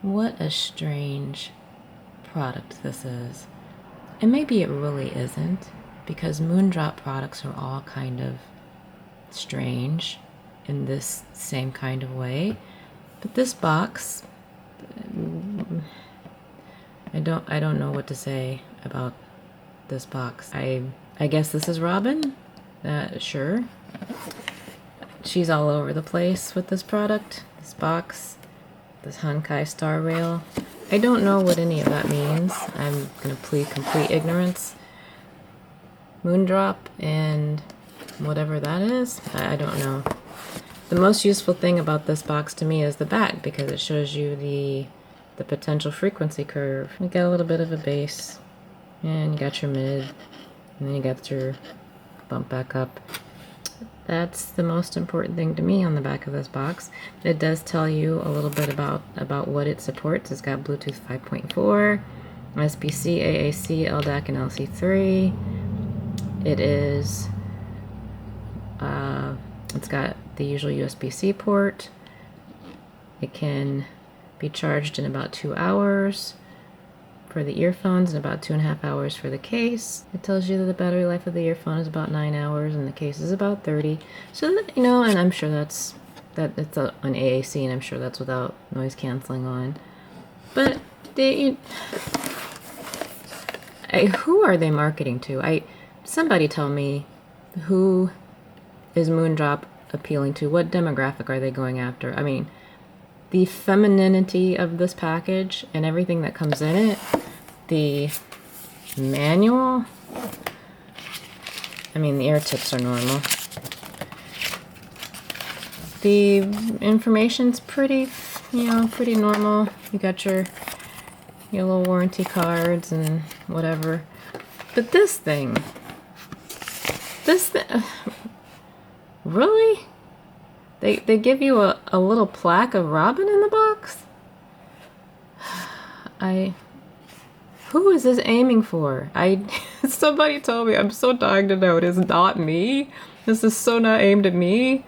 What a strange product this is. And maybe it really isn't, because Moondrop products are all kind of strange in this same kind of way. But this box, I don't know what to say about this box. I guess this is Robin. Sure. She's all over the place with this product, this box, this Hankai Star Rail. I don't know what any of that means. I'm gonna plead complete ignorance. Moondrop and whatever that is, I don't know. The most useful thing about this box to me is the back, because it shows you the potential frequency curve. You got a little bit of a bass, and you got your mid, and then you got your bump back up. That's the most important thing to me on the back of this box. It does tell you a little bit about what it supports. It's got Bluetooth 5.4, SBC, AAC, LDAC, and LC3. It is, it's got the usual USB-C port. It can be charged in about 2 hours for the earphones and about 2.5 hours for the case. It tells you that the battery life of the earphone is about 9 hours and the case is about 30. So that, you know, and I'm sure it's an AAC, and I'm sure that's without noise canceling on. But who are they marketing to? Somebody tell me, who is Moondrop appealing to? What demographic are they going after? I mean, the femininity of this package and everything that comes in it, the manual, I mean, the air tips are normal. The information's pretty, pretty normal. You got your little warranty cards and whatever. But this thing, really? They give you a little plaque of Robin in the box? Who is this aiming for? Somebody told me, I'm so dying to know, it is not me. This is so not aimed at me.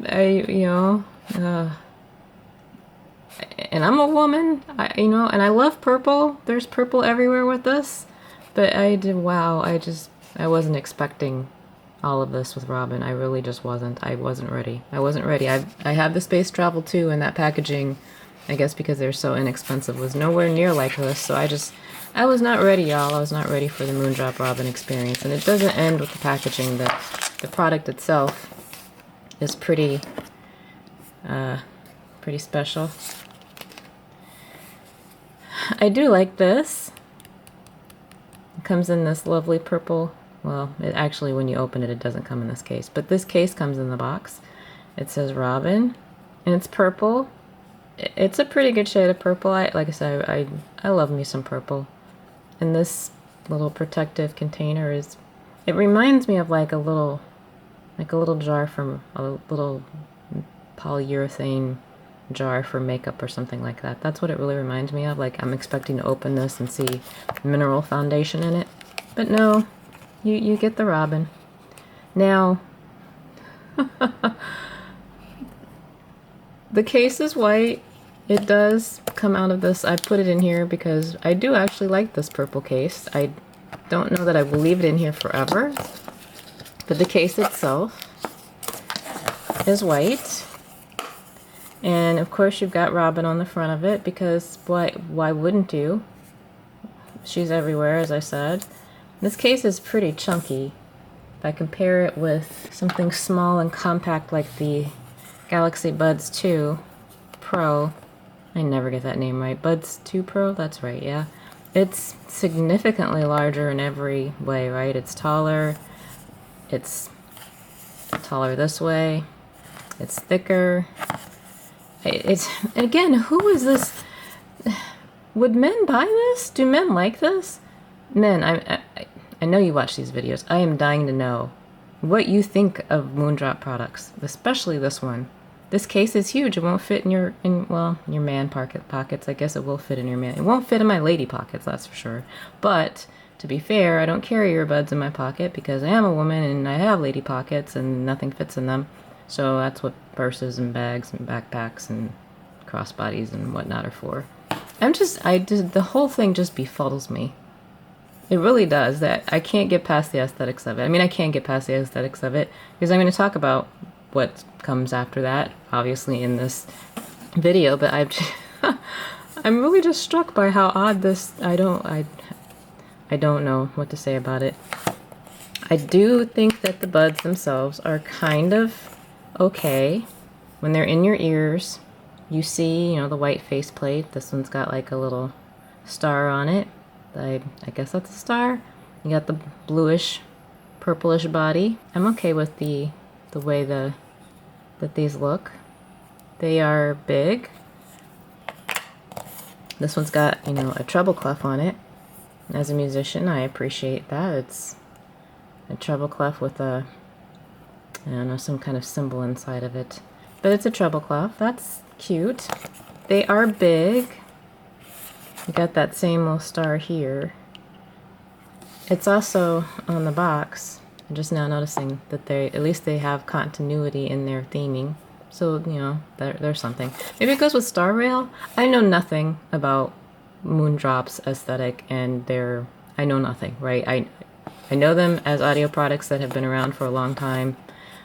And I'm a woman, and I love purple. There's purple everywhere with this. But I wasn't expecting all of this with Robin. I really just wasn't. I wasn't ready. I have the space travel too, and that packaging, I guess because they're so inexpensive, was nowhere near like this. So I was not ready, y'all. I was not ready for the Moondrop Robin experience. And it doesn't end with the packaging. The product itself is pretty special. I do like this. It comes in this lovely purple. Well, actually, when you open it, it doesn't come in this case. But this case comes in the box. It says Robin, and it's purple. It's a pretty good shade of purple. Like I said, I love me some purple. And this little protective container it reminds me of like a little jar from a little polyurethane jar for makeup or something like that. That's what it really reminds me of. Like, I'm expecting to open this and see mineral foundation in it. But no. You get the Robin. Now, the case is white. It does come out of this. I put it in here because I do actually like this purple case. I don't know that I will leave it in here forever. But the case itself is white. And of course you've got Robin on the front of it, because why wouldn't you? She's everywhere, as I said. This case is pretty chunky. If I compare it with something small and compact like the Galaxy Buds 2 Pro, I never get that name right. Buds 2 Pro? That's right, yeah. It's significantly larger in every way, right? It's taller this way. It's thicker. Again, who is this? Would men buy this? Do men like this? Men, I know you watch these videos. I am dying to know what you think of Moondrop products, especially this one. This case is huge. It won't fit in your man pockets. I guess it will fit in your man. It won't fit in my lady pockets, that's for sure. But to be fair, I don't carry earbuds in my pocket because I am a woman and I have lady pockets and nothing fits in them. So that's what purses and bags and backpacks and crossbodies and whatnot are for. the whole thing just befuddles me. It really does. That I can't get past the aesthetics of it. I mean, I can't get past the aesthetics of it because I'm going to talk about what comes after that, obviously, in this video. But I'm really just struck by how odd this. I don't know what to say about it. I do think that the buds themselves are kind of okay. When they're in your ears, you see, the white faceplate. This one's got like a little star on it. I guess that's a star. You got the bluish, purplish body. I'm okay with the way that these look. They are big. This one's got, a treble clef on it. As a musician, I appreciate that. It's a treble clef with I don't know, some kind of symbol inside of it. But it's a treble clef. That's cute. They are big. You got that same little star here. It's also on the box. I'm just now noticing that at least they have continuity in their theming. So, there's something. Maybe it goes with Star Rail. I know nothing about Moondrop's aesthetic and I know nothing, right? I know them as audio products that have been around for a long time.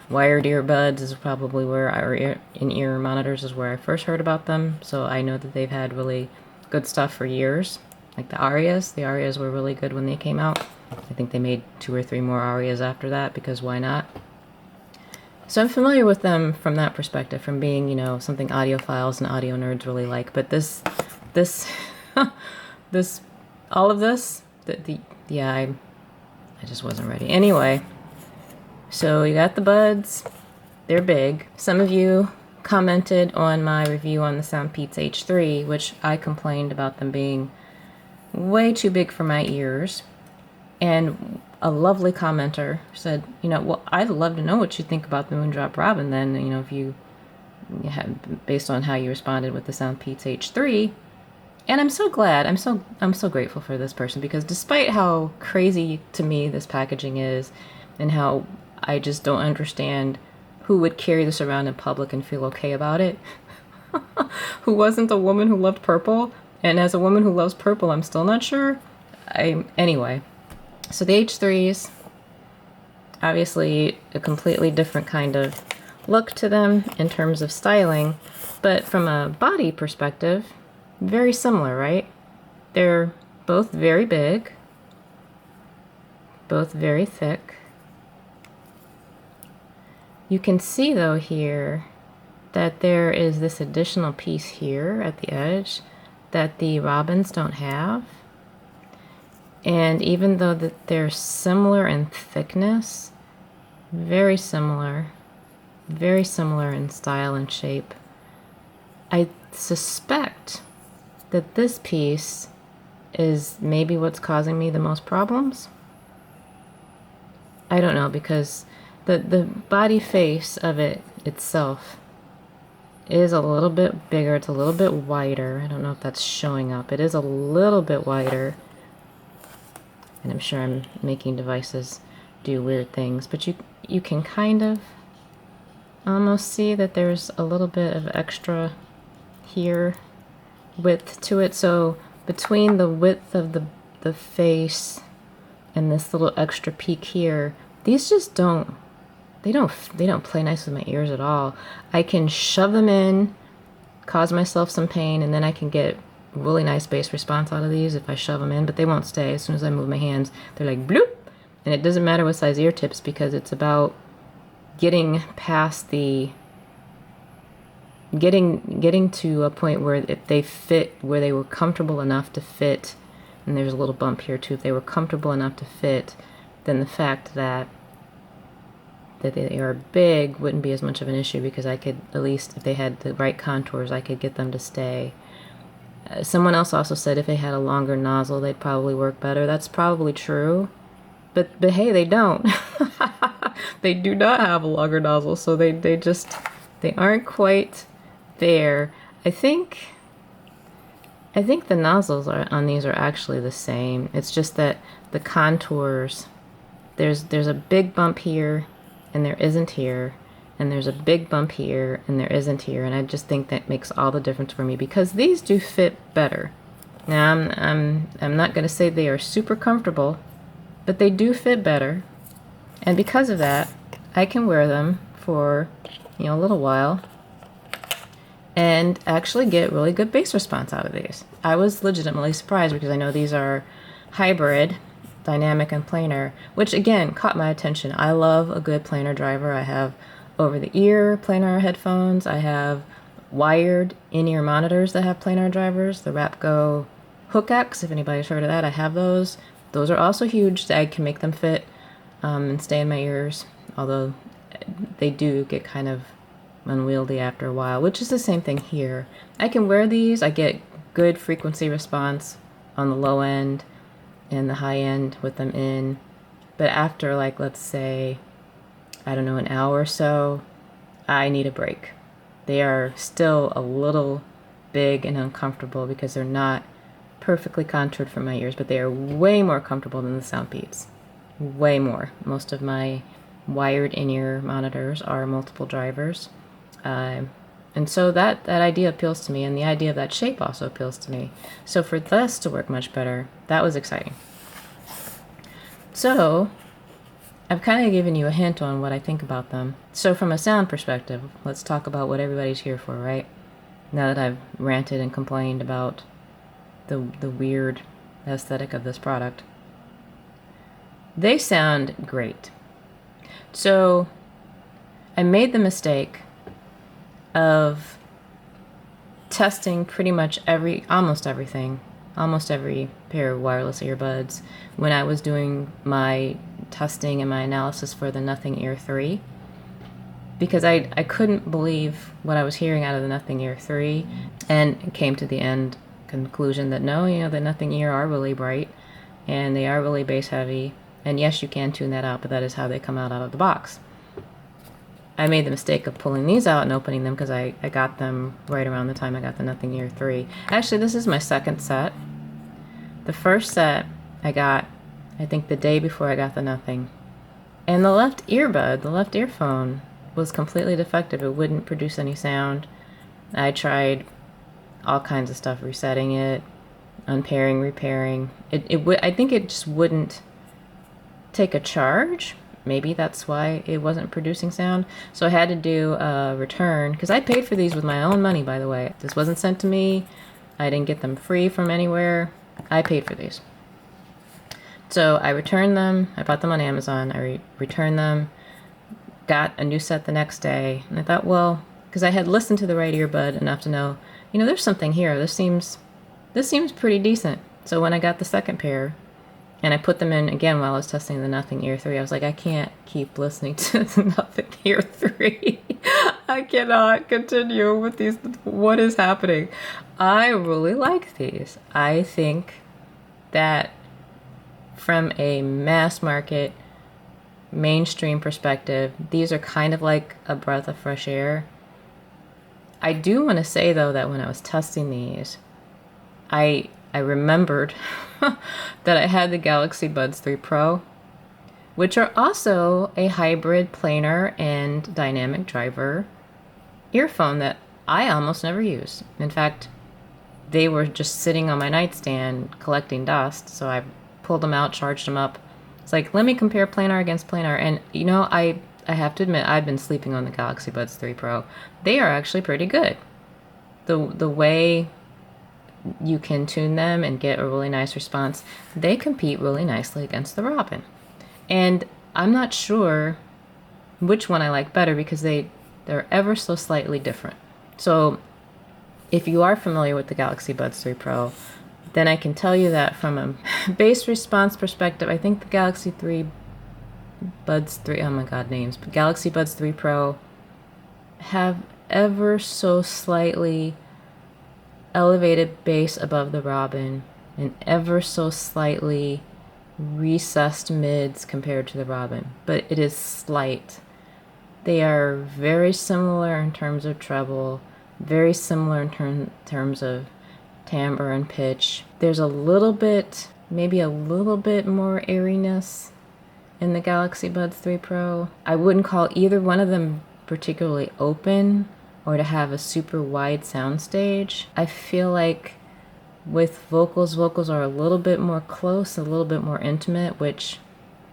Wired earbuds is probably or in-ear monitors is where I first heard about them. So I know that they've had really good stuff for years. Like the Arias. The Arias were really good when they came out. I think they made 2 or 3 more Arias after that because why not? So I'm familiar with them from that perspective, from being, something audiophiles and audio nerds really like. But this, all of this, yeah, I just wasn't ready. Anyway, so you got the buds. They're big. Some of you commented on my review on the SoundPeats H3, which I complained about them being way too big for my ears. And a lovely commenter said, well, I'd love to know what you think about the Moondrop Robin then, if you have, based on how you responded with the SoundPeats H3. And I'm so glad, I'm so grateful for this person, because despite how crazy to me this packaging is and how I just don't understand who would carry this around in public and feel okay about it, who wasn't a woman who loved purple, and as a woman who loves purple, I'm still not sure. Anyway. So the H3s, obviously a completely different kind of look to them in terms of styling, but from a body perspective, very similar, right? They're both very big, both very thick. You can see though here that there is this additional piece here at the edge that the Robins don't have. And even though that they're similar in thickness, very similar in style and shape, I suspect that this piece is maybe what's causing me the most problems. I don't know, because the body face of it itself is a little bit bigger, it's a little bit wider. I don't know if that's showing up. It is a little bit wider. And I'm sure I'm making devices do weird things, but you can kind of almost see that there's a little bit of extra here width to it. So between the width of the face and this little extra peak here, these just don't play nice with my ears at all. I can shove them in, cause myself some pain, and then I can get really nice bass response out of these if I shove them in, but they won't stay. As soon as I move my hands, they're like bloop, and it doesn't matter what size ear tips, because it's about getting past the getting to a point where if they fit, where they were comfortable enough to fit, and there's a little bump here too, if they were comfortable enough to fit, then the fact that they are big wouldn't be as much of an issue, because I could, at least if they had the right contours, I could get them to stay. Someone else also said if they had a longer nozzle, they'd probably work better. That's probably true. But hey, they don't. They do not have a longer nozzle, so they aren't quite there. I think the nozzles on these are actually the same. It's just that the contours, there's a big bump here and there isn't here. And there's a big bump here and there isn't here, and I just think that makes all the difference for me, because these do fit better. Now, I'm not going to say they are super comfortable, but they do fit better. And because of that, I can wear them for, a little while and actually get really good bass response out of these. I was legitimately surprised because I know these are hybrid, dynamic and planar, which again caught my attention. I love a good planar driver. I have over-the-ear planar headphones. I have wired in-ear monitors that have planar drivers, the Rapco Hook X, if anybody's heard of that. I have those. Those are also huge. I can make them fit and stay in my ears, although they do get kind of unwieldy after a while, which is the same thing here. I can wear these. I get good frequency response on the low end and the high end with them in. But after, like, let's say, I don't know, an hour or so, I need a break. They are still a little big and uncomfortable because they're not perfectly contoured for my ears, but they are way more comfortable than the SoundPeats. Way more. Most of my wired in-ear monitors are multiple drivers. And so that idea appeals to me, and the idea of that shape also appeals to me. So for this to work much better, that was exciting. So I've kind of given you a hint on what I think about them. So from a sound perspective, let's talk about what everybody's here for, right? Now that I've ranted and complained about the weird aesthetic of this product. They sound great. So I made the mistake of testing pretty much almost every pair of wireless earbuds when I was doing my testing and my analysis for the Nothing Ear 3, because I couldn't believe what I was hearing out of the Nothing Ear 3, and came to the conclusion that no, the Nothing Ear are really bright and they are really bass heavy, and yes, you can tune that out, but that is how they come out of the box. I made the mistake of pulling these out and opening them because I got them right around the time I got the Nothing Ear 3. Actually, this is my second set. The first set I got, I think, the day before I got the Nothing. And the left earphone, was completely defective. It wouldn't produce any sound. I tried all kinds of stuff, resetting it, unpairing, repairing. I think it just wouldn't take a charge. Maybe that's why it wasn't producing sound. So I had to do a return, because I paid for these with my own money, by the way. This wasn't sent to me. I didn't get them free from anywhere. I paid for these. So I returned them. I bought them on Amazon. I returned them, got a new set the next day. And I thought, well, because I had listened to the right earbud enough to know, there's something here. This seems pretty decent. So when I got the second pair, and I put them in again while I was testing the Nothing Ear 3. I was like, I can't keep listening to the Nothing Ear 3. I cannot continue with these. What is happening? I really like these. I think that from a mass market, mainstream perspective, these are kind of like a breath of fresh air. I do want to say, though, that when I was testing these, I remembered that I had the Galaxy Buds 3 Pro, which are also a hybrid planar and dynamic driver earphone that I almost never use. In fact, they were just sitting on my nightstand collecting dust, so I pulled them out, charged them up. It's like, let me compare planar against planar. And I have to admit, I've been sleeping on the Galaxy Buds 3 Pro. They are actually pretty good. The way you can tune them and get a really nice response, they compete really nicely against the Robin. And I'm not sure which one I like better because they're ever so slightly different. So if you are familiar with the Galaxy Buds 3 Pro, then I can tell you that from a bass response perspective, I think the Galaxy Buds 3 Pro have ever so slightly elevated bass above the Robin and ever so slightly recessed mids compared to the Robin, but it is slight. They are very similar in terms of treble, very similar in terms of timbre and pitch. There's maybe a little bit more airiness in the Galaxy Buds 3 Pro. I wouldn't call either one of them particularly open or to have a super wide soundstage. I feel like With vocals, vocals are a little bit more close, a little bit more intimate, which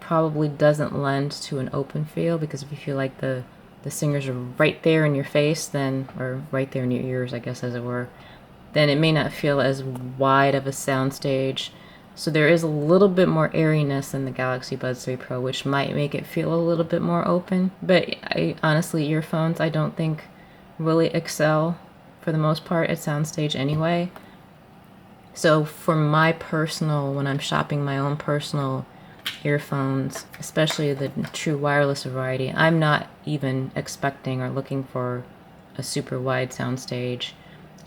probably doesn't lend to an open feel, because if you feel like the singers are right there in your face, then, or right there in your ears, I guess, as it were, then it may not feel as wide of a soundstage. So there is a little bit more airiness in the Galaxy Buds 3 Pro, which might make it feel a little bit more open. But honestly, earphones, I don't think really excel, for the most part, at soundstage anyway. So for my personal, when I'm shopping my own personal earphones, especially the true wireless variety, I'm not even expecting or looking for a super wide soundstage.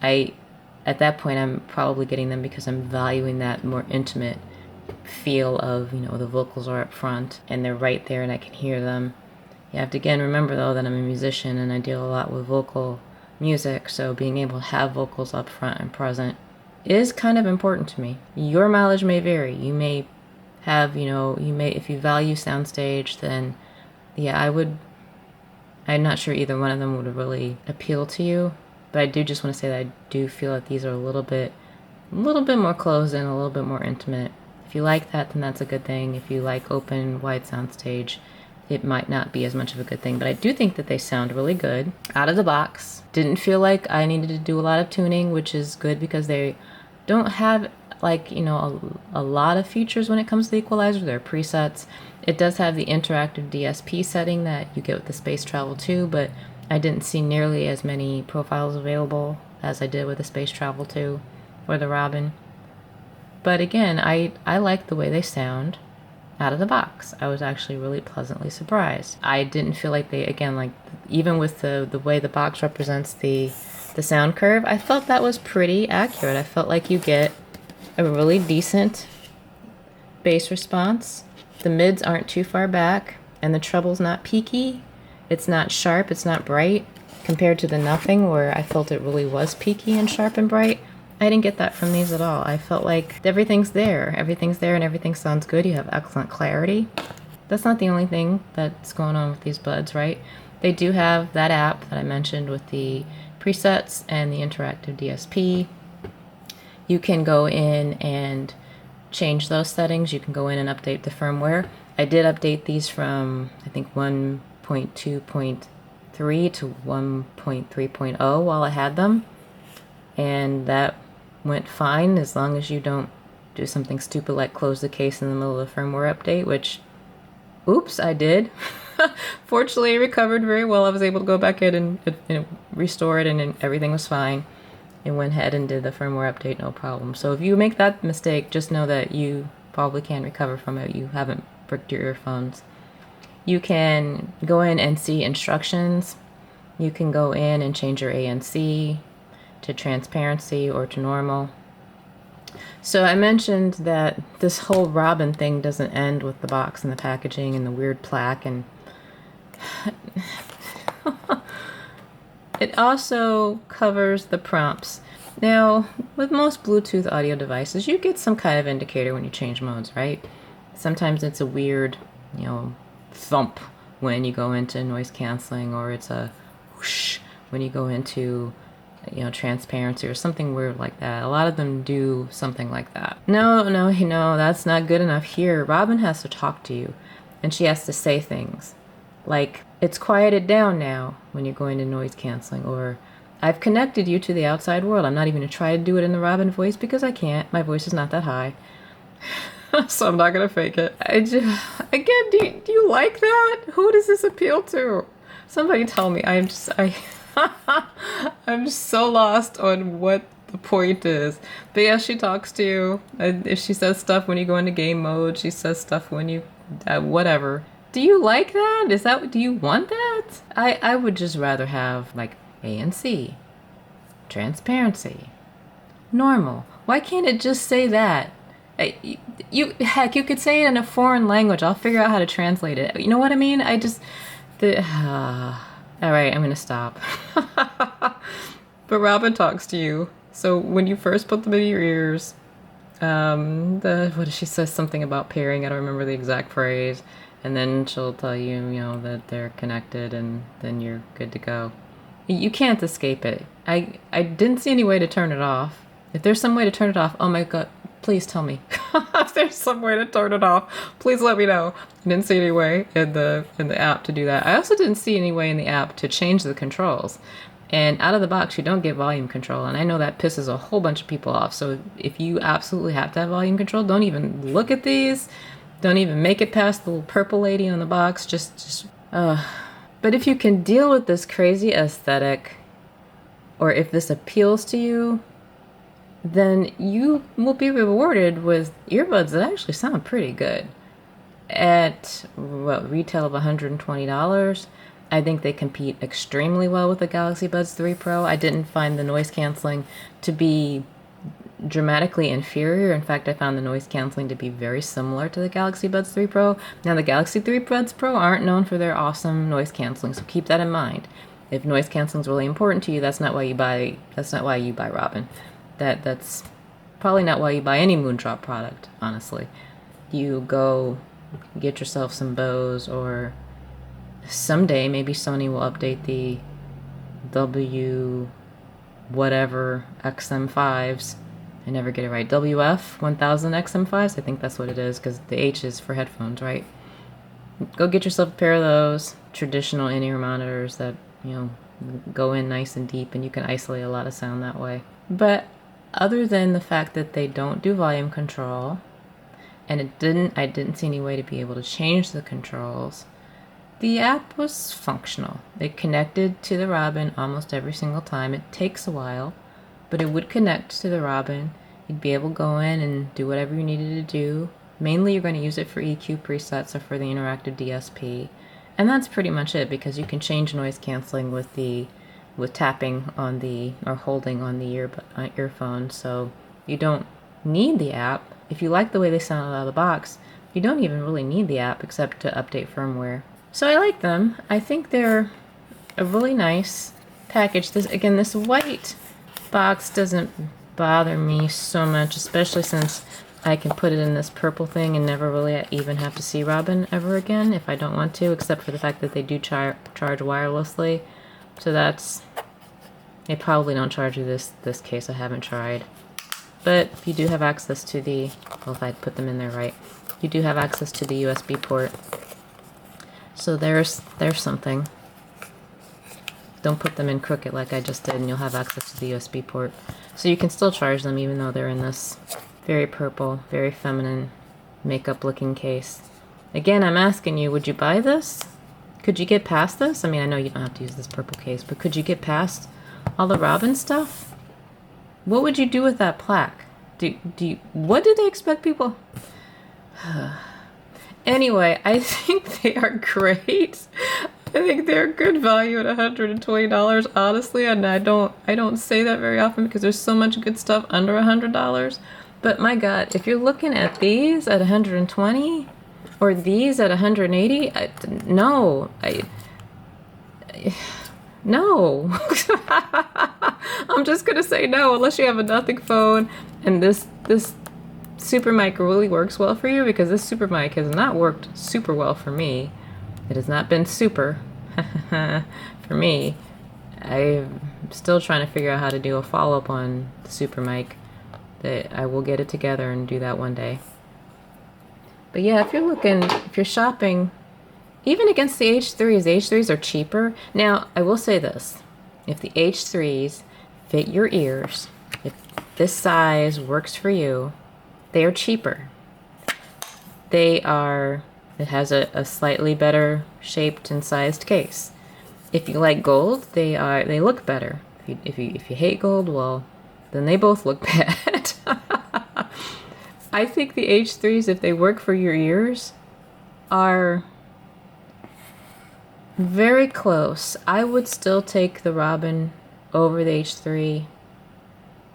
At that point, I'm probably getting them because I'm valuing that more intimate feel of, the vocals are up front and they're right there and I can hear them. You have to, again, remember though that I'm a musician and I deal a lot with vocal music, so being able to have vocals up front and present is kind of important to me. Your mileage may vary. You may have, if you value soundstage, then yeah, I'm not sure either one of them would really appeal to you, but I do just want to say that I do feel that these are a little bit more closed in, a little bit more intimate. If you like that, then that's a good thing. If you like open, wide soundstage, it might not be as much of a good thing, but I do think that they sound really good out of the box. Didn't feel like I needed to do a lot of tuning, which is good because they don't have a lot of features when it comes to the equalizer. They're presets. It does have the interactive DSP setting that you get with the Space Travel 2, but I didn't see nearly as many profiles available as I did with the Space Travel 2 or the Robin. But again, I like the way they sound out of the box. I was actually really pleasantly surprised. I didn't feel like they, again, like even with the way the box represents the sound curve, I felt that was pretty accurate. I felt like you get a really decent bass response. The mids aren't too far back, and the treble's not peaky. It's not sharp, it's not bright, compared to the Nothing, where I felt it really was peaky and sharp and bright. I didn't get that from these at all. I felt like everything's there. Everything's there and everything sounds good. You have excellent clarity. That's not the only thing that's going on with these buds, right? They do have that app that I mentioned with the presets and the interactive DSP. You can go in and change those settings. You can go in and update the firmware. I did update these from, I think, 1.2.3 to 1.3.0 while I had them. And that went fine as long as you don't do something stupid like close the case in the middle of the firmware update, which, oops, I did. Fortunately, it recovered very well. I was able to go back in and restore it, and everything was fine. It went ahead and did the firmware update, no problem. So if you make that mistake, just know that you probably can't recover from it. You haven't bricked your earphones. You can go in and see instructions. You can go in and change your ANC to transparency or to normal. So I mentioned that this whole Robin thing doesn't end with the box and the packaging and the weird plaque, and it also covers the prompts. Now, with most Bluetooth audio devices, you get some kind of indicator when you change modes, right? Sometimes it's a weird, thump when you go into noise canceling, or it's a whoosh when you go into transparency or something weird like that. A lot of them do something like that. No, that's not good enough. Here, Robin has to talk to you, and she has to say things like, it's quieted down now when you're going to noise canceling, or I've connected you to the outside world. I'm not even going to try to do it in the Robin voice because I can't. My voice is not that high. So I'm not going to fake it. Again, do you like that? Who does this appeal to? Somebody tell me. I'm just so lost on what the point is. But yeah, she talks to you. If she says stuff when you go into game mode, she says stuff when you, whatever. Do you like that? Do you want that? I would just rather have like ANC, transparency, normal. Why can't it just say that? You could say it in a foreign language. I'll figure out how to translate it. You know what I mean? All right, I'm gonna stop. But Robin talks to you. So when you first put them in your ears, she says something about pairing. I don't remember the exact phrase. And then she'll tell you, that they're connected, and then you're good to go. You can't escape it. I didn't see any way to turn it off. If there's some way to turn it off, oh my god, please tell me. If there's some way to turn it off, please let me know. I didn't see any way in the app to do that. I also didn't see any way in the app to change the controls. And out of the box, you don't get volume control. And I know that pisses a whole bunch of people off. So if you absolutely have to have volume control, don't even look at these. Don't even make it past the little purple lady on the box. But if you can deal with this crazy aesthetic, or if this appeals to you, then you will be rewarded with earbuds that actually sound pretty good. At retail of $120, I think they compete extremely well with the Galaxy Buds 3 Pro. I didn't find the noise canceling to be dramatically inferior. In fact, I found the noise canceling to be very similar to the Galaxy Buds 3 Pro. Now, the Galaxy 3 Buds Pro aren't known for their awesome noise canceling, so keep that in mind. If noise canceling is really important to you, that's not why you buy Robin. That's probably not why you buy any Moondrop product, honestly. You go get yourself some Bose, or someday maybe Sony will update the W whatever XM5s. I never get it right. WF 1000 XM5s? I think that's what it is, because the H is for headphones, right? Go get yourself a pair of those traditional in-ear monitors that, go in nice and deep, and you can isolate a lot of sound that way. But other than the fact that they don't do volume control, and I didn't see any way to be able to change the controls, the app was functional. It connected to the Robin almost every single time. It takes a while, but it would connect to the Robin. You'd be able to go in and do whatever you needed to do. Mainly you're going to use it for EQ presets or for the interactive DSP. And that's pretty much it, because you can change noise canceling with tapping on or holding on the earphone. So you don't need the app. If you like the way they sound out of the box, you don't even really need the app except to update firmware. So I like them. I think they're a really nice package. This white box doesn't bother me so much, especially since I can put it in this purple thing and never really even have to see Robin ever again if I don't want to, except for the fact that they do charge wirelessly. So they probably don't charge you this case. I haven't tried. But you do have access to if I put them in there right, you do have access to the USB port. So there's something. Don't put them in crooked like I just did, and you'll have access to the USB port. So you can still charge them even though they're in this very purple, very feminine, makeup-looking case. Again, I'm asking you, would you buy this? Could you get past this? I mean, I know you don't have to use this purple case, but could you get past all the Robin stuff? What would you do with that plaque? What do they expect people? Anyway, I think they are great. I think they're good value at $120, honestly, and I don't say that very often because there's so much good stuff under $100. But my God, if you're looking at these at $120 or these at $180, no. I'm just gonna say no, unless you have a nothing phone and this super mic really works well for you, because this super mic has not worked super well for me. It has not been super for me. I'm still trying to figure out how to do a follow-up on the super mic. That I will get it together and do that one day. But yeah, if you're shopping, even against the H3s are cheaper. Now, I will say this. If the H3s fit your ears, if this size works for you, they are cheaper. It has a slightly better shaped and sized case. If you like gold, they look better. If you hate gold, well, then they both look bad. I think the H3s, if they work for your ears, are very close. I would still take the Robin over the H3,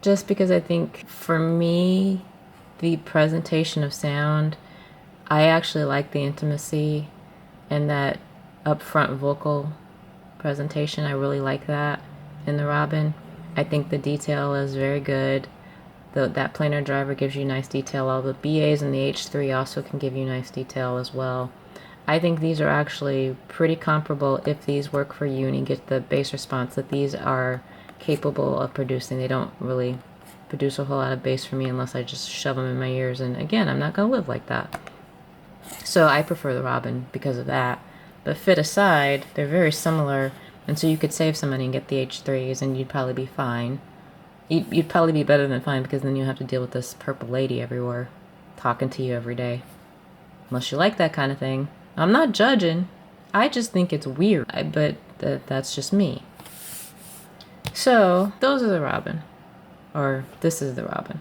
just because I think for me, the presentation of sound, I actually like the intimacy and that upfront vocal presentation. I really like that in the Robin. I think the detail is very good. That planar driver gives you nice detail. All the BAs in the H3 also can give you nice detail as well. I think these are actually pretty comparable if these work for you and you get the bass response that these are capable of producing. They don't really produce a whole lot of bass for me unless I just shove them in my ears. And again, I'm not going to live like that. So I prefer the Robin because of that. But fit aside, they're very similar. And so you could save some money and get the H3s and you'd probably be fine. You'd probably be better than fine because then you have to deal with this purple lady everywhere talking to you every day. Unless you like that kind of thing. I'm not judging. I just think it's weird. But that's just me. So, those are the Robin. Or, this is the Robin.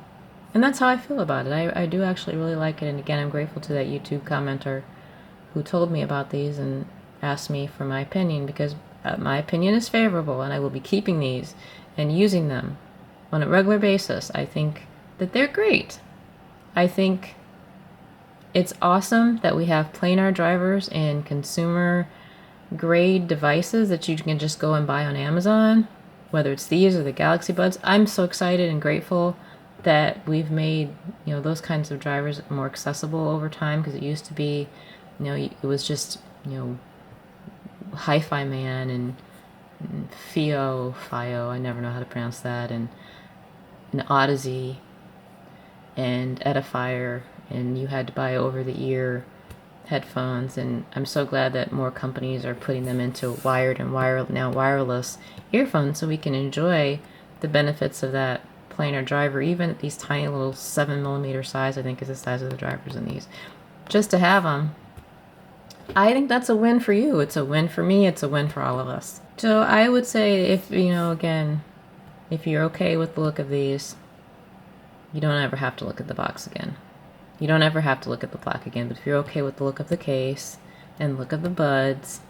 And that's how I feel about it. I do actually really like it. And again, I'm grateful to that YouTube commenter who told me about these and asked me for my opinion. Because my opinion is favorable. And I will be keeping these and using them on a regular basis. I think that they're great. I think it's awesome that we have planar drivers and consumer grade devices that you can just go and buy on Amazon, whether it's these or the Galaxy Buds. I'm so excited and grateful that we've made, you know, those kinds of drivers more accessible over time, because it used to be, you know, it was just, you know, Hi-Fi Man and FIO, I never know how to pronounce that, and Odyssey and Edifier, and you had to buy over-the-ear headphones. And I'm so glad that more companies are putting them into wired and now wireless earphones, so we can enjoy the benefits of that planar driver, even at these tiny little 7mm size. I think is the size of the drivers in these. Just to have them, I think that's a win for you. It's a win for me. It's a win for all of us. So I would say, if you know, again, if you're okay with the look of these, you don't ever have to look at the box again. You don't ever have to look at the plaque again. But if you're okay with the look of the case and look of the buds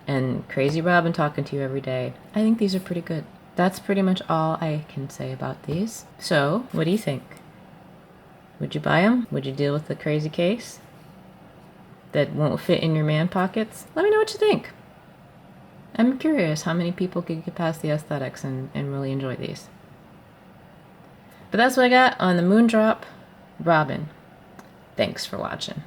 and Crazy Robin talking to you every day, I think these are pretty good. That's pretty much all I can say about these. So, what do you think? Would you buy them? Would you deal with the crazy case that won't fit in your man pockets? Let me know what you think. I'm curious how many people could get past the aesthetics and really enjoy these. But that's what I got on the Moondrop Robin. Thanks for watching.